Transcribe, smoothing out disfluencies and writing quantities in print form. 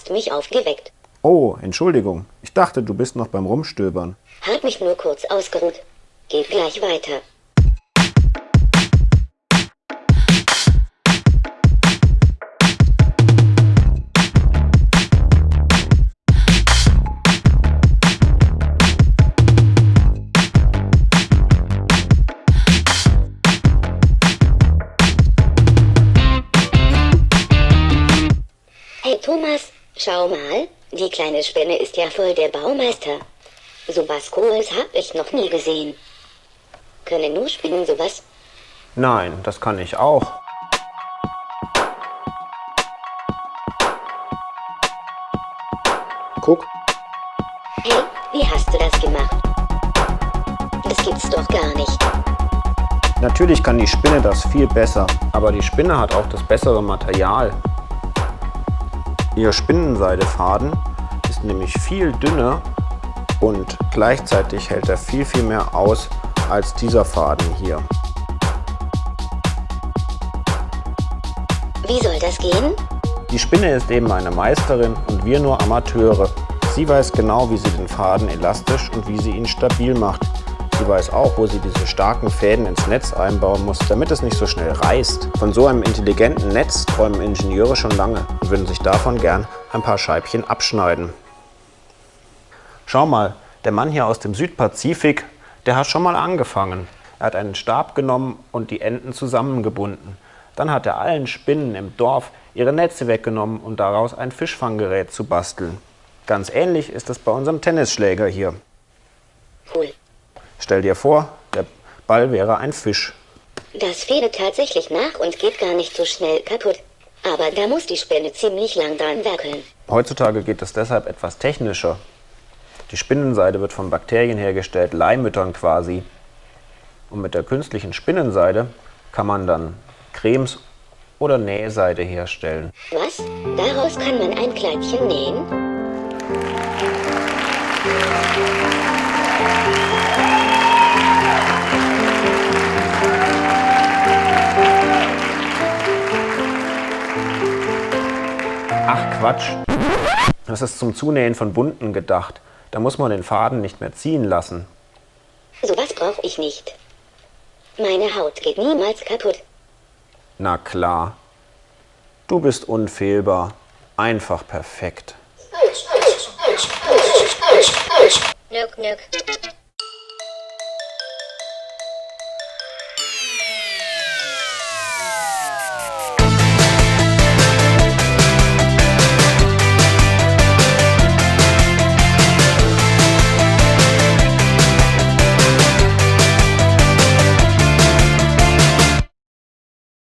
hast mich aufgeweckt. Oh, Entschuldigung. Ich dachte, du bist noch beim Rumstöbern. Hab mich nur kurz ausgeruht. Geht gleich weiter. Hey Thomas, schau mal, die kleine Spinne ist ja voll der Baumeister. Sowas Cooles hab ich noch nie gesehen. Können nur Spinnen sowas? Nein, das kann ich auch. Guck, Hey, wie hast du das gemacht? Das gibt's doch gar nicht. natürlich kann die Spinne das viel besser, aber die Spinne hat auch das bessere Material. Ihr Spinnenseidefaden ist nämlich viel dünner und gleichzeitig hält er viel mehr aus als dieser Faden hier. Wie soll das gehen? Die Spinne ist eben eine Meisterin und wir nur Amateure. Sie weiß genau, wie sie den Faden elastisch und wie sie ihn stabil macht. Sie weiß auch, wo sie diese starken Fäden ins Netz einbauen muss, damit es nicht so schnell reißt. Von so einem intelligenten Netz träumen Ingenieure schon lange und würden sich davon gern ein paar Scheibchen abschneiden. Schau mal, der Mann hier aus dem Südpazifik, der hat schon mal angefangen. Er hat einen Stab genommen und die Enden zusammengebunden. Dann hat er allen Spinnen im Dorf ihre Netze weggenommen und daraus ein Fischfanggerät zu basteln. Ganz ähnlich ist es bei unserem Tennisschläger hier. Cool. Stell dir vor, der Ball wäre ein Fisch. Das fädet tatsächlich nach und geht gar nicht so schnell kaputt. Aber da muss die Spinne ziemlich lang dran werkeln. Heutzutage geht es deshalb etwas technischer. Die Spinnenseide wird von Bakterien hergestellt, Leihmüttern quasi. Und mit der künstlichen Spinnenseide kann man dann Cremes oder Nähseide herstellen. Was? Daraus kann man ein Kleidchen nähen? Ach Quatsch, das ist zum Zunähen von Bunten gedacht. Da muss man den Faden nicht mehr ziehen lassen. Sowas brauche ich nicht. Meine Haut geht niemals kaputt. Na klar, du bist unfehlbar, einfach perfekt. Nück, nück.